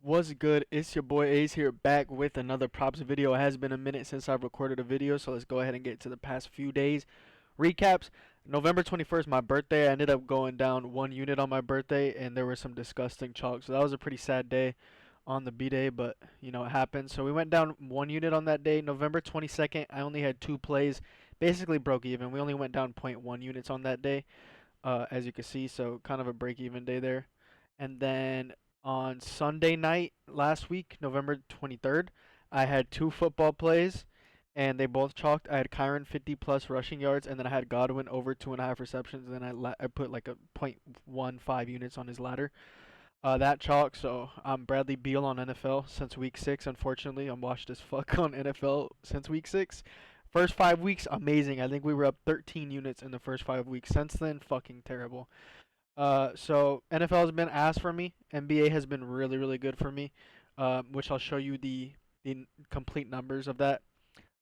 What's good? It's your boy Ace here back with another props video. It has been a minute since I've recorded a video, so let's go ahead and get to the past few days. Recaps. November 21st, my birthday. I ended up going down 1 unit on my birthday, and there was some disgusting chalk. So that was a pretty sad day on the B day, but it happened. So we went down 1 unit on that day. November 22nd, I only had 2 plays. Basically broke even. We only went down zero point 0.1 units on that day, as you can see. So kind of a break even day there. And then on Sunday night last week, November 23rd, I had 2 football plays and they both chalked. I had Kyron 50 plus rushing yards, and then I had Godwin over 2.5 receptions. And then I put like a 0.15 units on his ladder. That chalk. So I'm Bradley Beal on NFL since week 6. Unfortunately, I'm washed as fuck on NFL since week 6. First 5 weeks, amazing. I think we were up 13 units in the first 5 weeks. Since then, fucking terrible. So NFL has been ass for me. NBA has been really, really good for me, which I'll show you the complete numbers of that.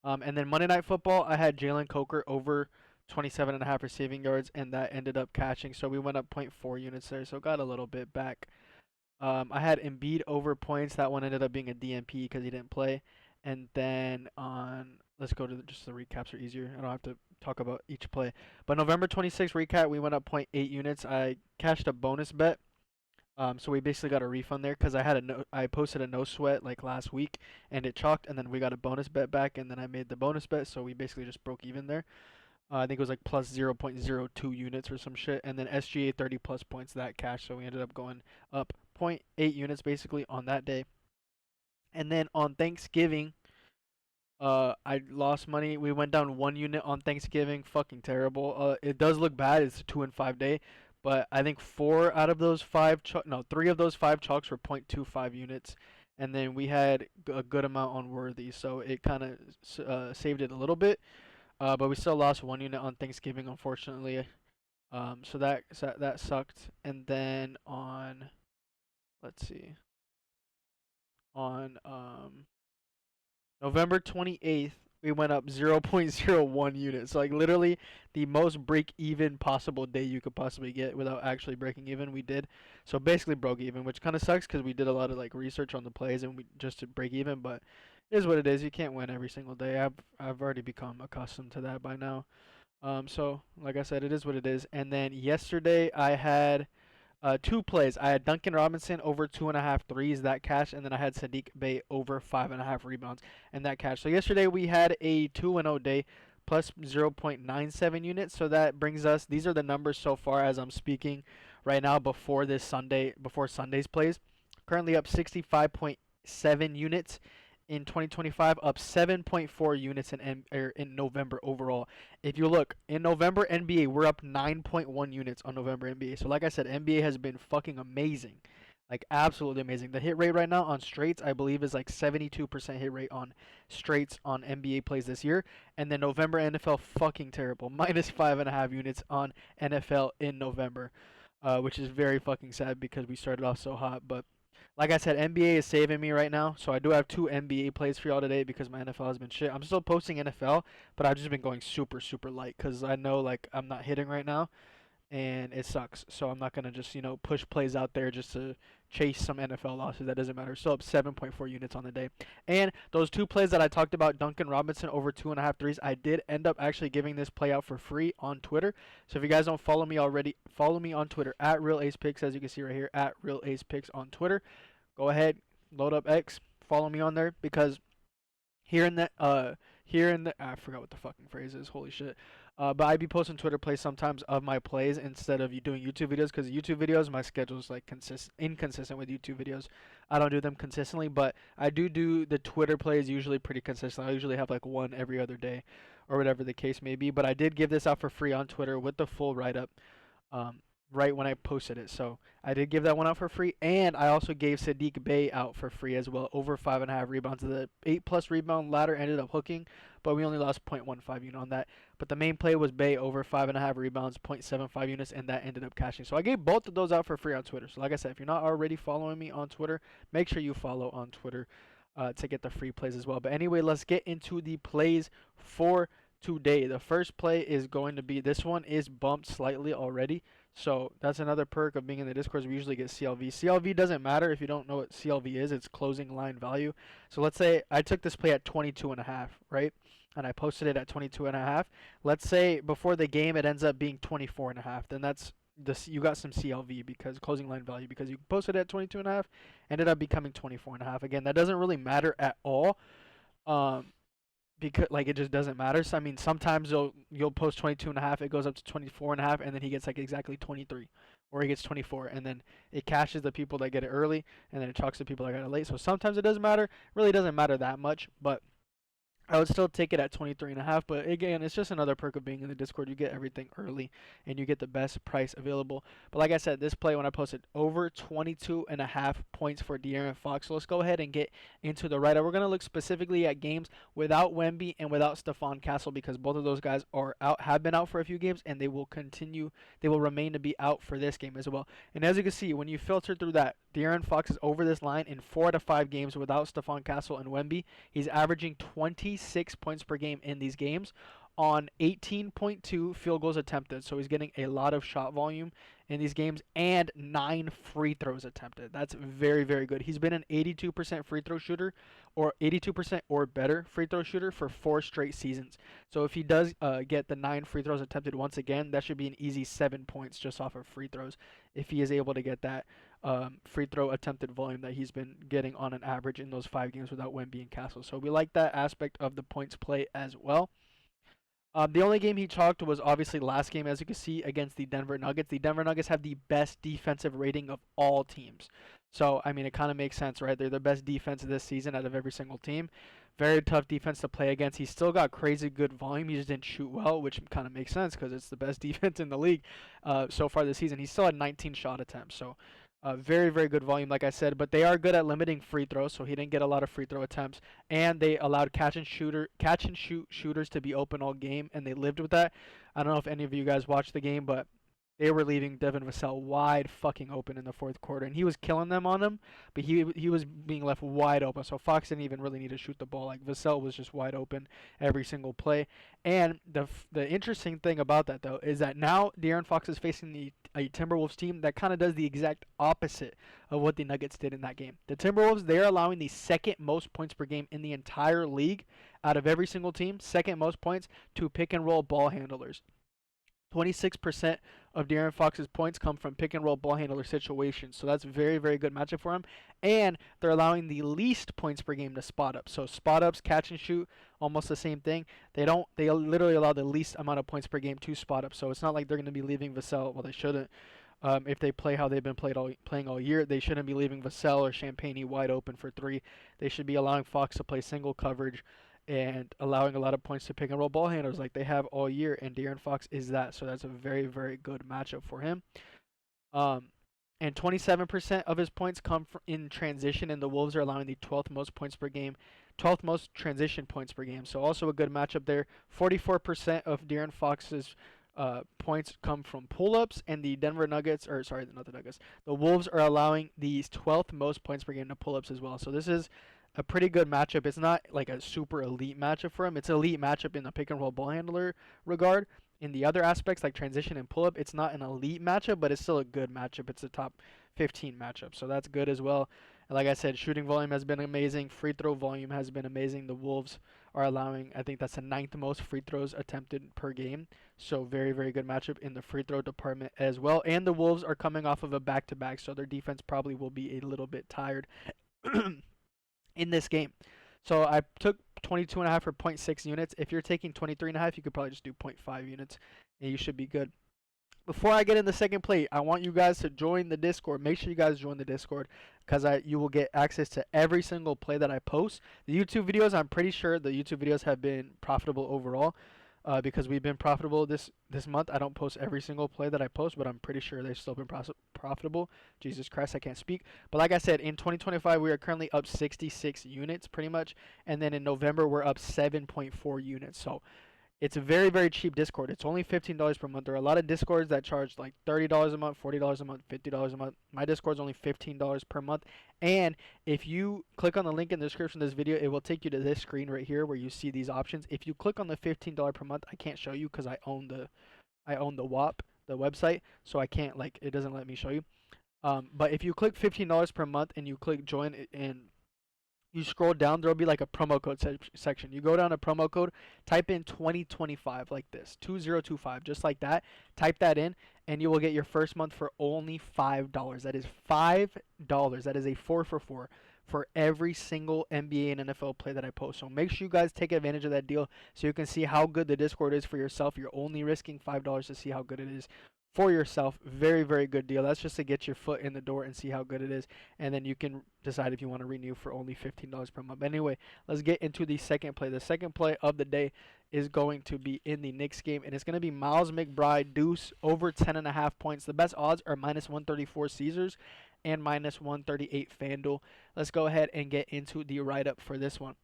And then Monday Night Football, I had Jalen Coker over 27.5 receiving yards, and that ended up catching. So we went up zero point 0.4 units there, so got a little bit back. I had Embiid over points. That one ended up being a DMP because he didn't play. And then let's go to just the recaps are easier. I don't have to talk about each play. But November 26th recap, we went up zero point 0.8 units. I cashed a bonus bet. So we basically got a refund there because I posted a no sweat like last week and it chalked, and then we got a bonus bet back, and then I made the bonus bet, so we basically just broke even there. I think it was like plus 0.02 units or some shit, and then SGA 30 plus points that cash, so we ended up going up zero point 0.8 units basically on that day. And then on Thanksgiving, I lost money. We went down 1 unit on Thanksgiving. Fucking terrible. It does look bad. It's a 2 and 5 day, but I think 3 of those five chalks were 0.25 units, and then we had a good amount on Worthy, so it kind of saved it a little bit. But we still lost 1 unit on Thanksgiving, unfortunately. So that sucked. And then let's see, on November 28th, we went up 0.01 units. So like literally the most break even possible day you could possibly get without actually breaking even. We did. So basically broke even, which kind of sucks because we did a lot of like research on the plays and we just to break even. But it is what it is. You can't win every single day. I've already become accustomed to that by now. So like I said, it is what it is. And then yesterday I had 2 plays. I had Duncan Robinson over 2.5 threes, that cash, and then I had Sadiq Bey over 5.5 rebounds, and that cash. So yesterday we had a 2-0 day plus 0.97 units. So that brings us. These are the numbers so far as I'm speaking right now before Sunday's plays. Currently up 65.7 units in 2025, up 7.4 units in November overall. If you look in November NBA, we're up 9.1 units on November NBA. So like I said, NBA has been fucking amazing, like absolutely amazing. The hit rate right now on straights, I believe, is like 72% hit rate on straights on NBA plays this year. And then November NFL fucking terrible, minus 5.5 units on NFL in November, which is very fucking sad because we started off so hot, but like I said, NBA is saving me right now, so I do have 2 NBA plays for y'all today because my NFL has been shit. I'm still posting NFL, but I've just been going super, super light because I know like I'm not hitting right now, and it sucks. So I'm not gonna just push plays out there just to chase some NFL losses. That doesn't matter. Still up 7.4 units on the day. And those 2 plays that I talked about, Duncan Robinson over 2.5 threes, I did end up actually giving this play out for free on Twitter. So if you guys don't follow me already, follow me on Twitter at RealAcePicks, as you can see right here at RealAcePicks on Twitter. Go ahead, load up X, follow me on there because here in the I forgot what the fucking phrase is. Holy shit. But I be posting Twitter plays sometimes of my plays instead of you doing YouTube videos because YouTube videos my schedule is like inconsistent with YouTube videos. I don't do them consistently, but I do the Twitter plays usually pretty consistent. I usually have like one every other day, or whatever the case may be. But I did give this out for free on Twitter with the full write up. Um, right when I posted it. So I did give that one out for free, and I also gave Sadiq Bey out for free as well, over 5.5 rebounds. The 8+ rebound ladder ended up hooking, but we only lost 0.15 unit on that. But the main play was Bey over 5.5 rebounds, 0.75 units, and that ended up cashing. So I gave both of those out for free on Twitter. So like I said, if you're not already following me on Twitter, make sure you follow on Twitter to get the free plays as well. But anyway, let's get into the plays for today. The first play is going to be, this one is bumped slightly already, So that's another perk of being in the Discord. We usually get CLV. CLV doesn't matter if you don't know what CLV is. It's closing line value. So let's say I took this play at 22.5, right? And I posted it at 22.5. Let's say before the game it ends up being 24.5. Then that's this, you got some CLV because closing line value, because you posted it at 22.5, ended up becoming 24.5. Again, that doesn't really matter at all. Um, because like it just doesn't matter. So I mean, sometimes you'll post 22.5, it goes up to 24.5, and then he gets like exactly 23, or he gets 24, and then it cashes the people that get it early, and then it chalks the people that got it late. So sometimes it doesn't matter. Really doesn't matter that much, but I would still take it at 23.5, but again, it's just another perk of being in the Discord. You get everything early, and you get the best price available. But like I said, this play when I posted over 22.5 points for De'Aaron Fox. So let's go ahead and get into the write-up. We're going to look specifically at games without Wemby and without Stephon Castle, because both of those guys are out, have been out for a few games, and they will remain to be out for this game as well. And as you can see, when you filter through that, De'Aaron Fox is over this line in 4 out of 5 games without Stephon Castle and Wemby. He's averaging 26 points per game in these games on 18.2 field goals attempted. So he's getting a lot of shot volume in these games and 9 free throws attempted. That's very, very good. He's been an 82% free throw shooter, or 82% or better free throw shooter for 4 straight seasons. So if he does get the 9 free throws attempted once again, that should be an easy 7 points just off of free throws if he is able to get that free throw attempted volume that he's been getting on an average in those 5 games without Wemby and Castle. So we like that aspect of the points play as well. The only game he chalked was obviously last game, as you can see, against the Denver Nuggets. The Denver Nuggets have the best defensive rating of all teams. So, I mean, it kind of makes sense, right? They're the best defense this season out of every single team. Very tough defense to play against. He's still got crazy good volume. He just didn't shoot well, which kind of makes sense because it's the best defense in the league so far this season. He still had 19 shot attempts. So, very, very good volume, like I said, but they are good at limiting free throws, so he didn't get a lot of free throw attempts. And they allowed catch and shoot shooters to be open all game, and they lived with that. I don't know if any of you guys watched the game, but they were leaving Devin Vassell wide fucking open in the fourth quarter, and he was killing them on them, but he was being left wide open. So Fox didn't even really need to shoot the ball. Like Vassell was just wide open every single play. And the interesting thing about that though is that now De'Aaron Fox is facing a Timberwolves team that kind of does the exact opposite of what the Nuggets did in that game. The Timberwolves, they're allowing the second most points per game in the entire league out of every single team, second most points to pick and roll ball handlers. 26% of De'Aaron Fox's points come from pick and roll ball handler situations. So that's very, very good matchup for him. And they're allowing the least points per game to spot up. So spot ups, catch and shoot, almost the same thing. They literally allow the least amount of points per game to spot up. So it's not like they're going to be leaving Vassell. Well, they shouldn't. If they play how they've been playing all year, they shouldn't be leaving Vassell or Champagnie wide open for 3. They should be allowing Fox to play single coverage and allowing a lot of points to pick and roll ball handlers like they have all year, and De'Aaron Fox is that. So that's a very, very good matchup for him. And 27% of his points come in transition, and the Wolves are allowing the 12th most points per game, 12th most transition points per game. So also a good matchup there. 44% of De'Aaron Fox's points come from pull-ups, and the Denver Nuggets, or sorry, not the Nuggets, the Wolves are allowing these 12th most points per game to pull-ups as well. So this is a pretty good matchup. It's not like a super elite matchup for him. It's an elite matchup in the pick and roll ball handler regard. In the other aspects like transition and pull up, it's not an elite matchup, but it's still a good matchup. It's a top 15 matchup, so that's good as well. And like I said, shooting volume has been amazing. Free throw volume has been amazing. The Wolves are allowing, I think that's the 9th most free throws attempted per game. So very, very good matchup in the free throw department as well. And the Wolves are coming off of a back-to-back, so their defense probably will be a little bit tired in this game. So I took 22.5 for 0.6 units. If you're taking 23.5, you could probably just do 0.5 units and you should be good. Before I get in the second play, I want you guys to join the Discord. Make sure you guys join the Discord because you will get access to every single play that I post. The YouTube videos, I'm pretty sure the YouTube videos have been profitable overall. Because we've been profitable this month. I don't post every single play that I post, but I'm pretty sure they've still been profitable. Jesus Christ, I can't speak. But like I said, in 2025, we are currently up 66 units pretty much. And then in November, we're up 7.4 units. So it's a very, very cheap Discord. It's only $15 per month. There are a lot of Discords that charge like $30 a month, $40 a month, $50 a month. My Discord's only $15 per month. And if you click on the link in the description of this video, it will take you to this screen right here where you see these options. If you click on the $15 per month, I can't show you because I own the WAP, the website, so I can't like it doesn't let me show you. But if you click $15 per month and you click join and you scroll down, there'll be like a promo code section. You go down to promo code, type in 2025 like this, 2025, just like that. Type that in, and you will get your first month for only $5. That is $5. That is a 4 for every single NBA and NFL play that I post. So make sure you guys take advantage of that deal so you can see how good the Discord is for yourself. You're only risking $5 to see how good it is for yourself. Very, very good deal. That's just to get your foot in the door and see how good it is. And then you can decide if you want to renew for only $15 per month. Anyway, let's get into the second play. The second play of the day is going to be in the Knicks game, and it's going to be Miles McBride deuce over 10.5 points. The best odds are -134 Caesars and -138 FanDuel. Let's go ahead and get into the write-up for this one.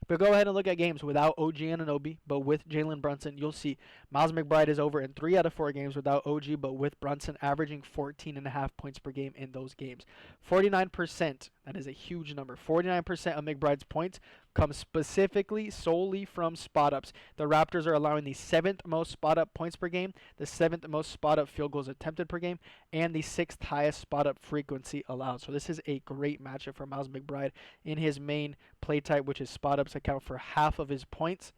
But go ahead and look at games without OG Anunoby, but with Jalen Brunson. You'll see Miles McBride is over in 3 out of 4 games without OG, but with Brunson averaging 14.5 points per game in those games. 49%, that is a huge number. 49% of McBride's points come specifically solely from spot ups. The Raptors are allowing the 7th most spot up points per game, the 7th most spot up field goals attempted per game, and the 6th highest spot up frequency allowed. So this is a great matchup for Miles McBride in his main play type, which is spot ups account for half of his points.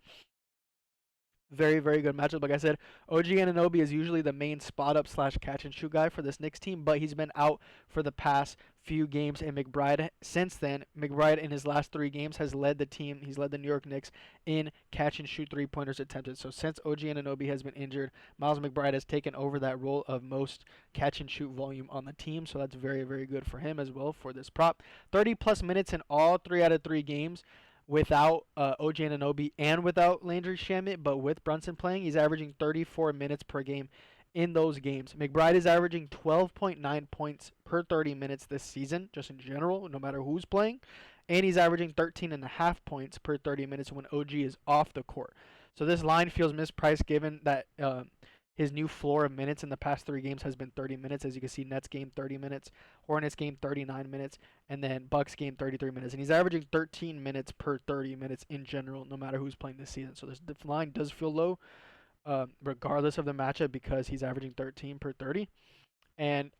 Very, very good matchup. Like I said, OG Anunoby is usually the main spot up / catch and shoot guy for this Knicks team, but he's been out for the past few games, and McBride, since then, McBride in his last 3 games has led the team. He's led the New York Knicks in catch and shoot 3-pointers attempted. So since OG Anunoby has been injured, Miles McBride has taken over that role of most catch and shoot volume on the team. So that's very, very good for him as well for this prop. 30 plus minutes in all 3 out of 3 games without OG Anunoby and without Landry Shamet, but with Brunson playing, he's averaging 34 minutes per game in those games. McBride is averaging 12.9 points per 30 minutes this season, just in general, no matter who's playing. And he's averaging 13.5 points per 30 minutes when OG is off the court. So this line feels mispriced given that his new floor of minutes in the past 3 games has been 30 minutes. As you can see, Nets game 30 minutes, Hornets game 39 minutes, and then Bucks game 33 minutes. And he's averaging 13 minutes per 30 minutes in general, no matter who's playing this season. So this line does feel low, regardless of the matchup, because he's averaging 13 per 30. And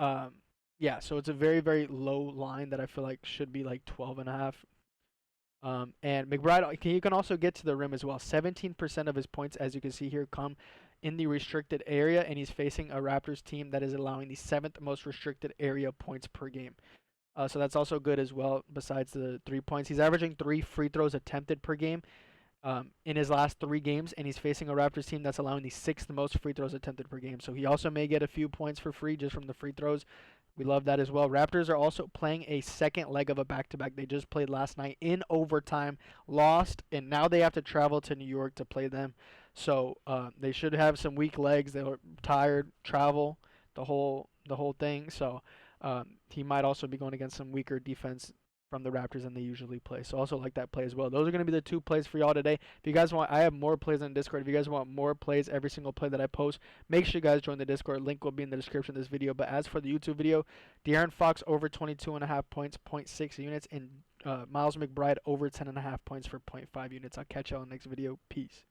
yeah, so it's a very, very low line that I feel like should be like 12.5. And McBride, you can also get to the rim as well. 17% of his points, as you can see here, come in the restricted area, and he's facing a Raptors team that is allowing the 7th most restricted area points per game. So that's also good as well, besides the 3 points. He's averaging 3 free throws attempted per game in his last 3 games, and he's facing a Raptors team that's allowing the 6th most free throws attempted per game. So he also may get a few points for free just from the free throws. We love that as well. Raptors are also playing a second leg of a back-to-back. They just played last night in overtime, lost, and now they have to travel to New York to play them. So they should have some weak legs. They were tired, travel, the whole thing. So he might also be going against some weaker defense from the Raptors than they usually play. So also like that play as well. Those are going to be the 2 plays for y'all today. If you guys want, I have more plays on Discord. If you guys want more plays, every single play that I post, make sure you guys join the Discord. Link will be in the description of this video. But as for the YouTube video, De'Aaron Fox over 22.5 points, 0.6 units, and Miles McBride over 10.5 points for 0.5 units. I'll catch y'all in the next video. Peace.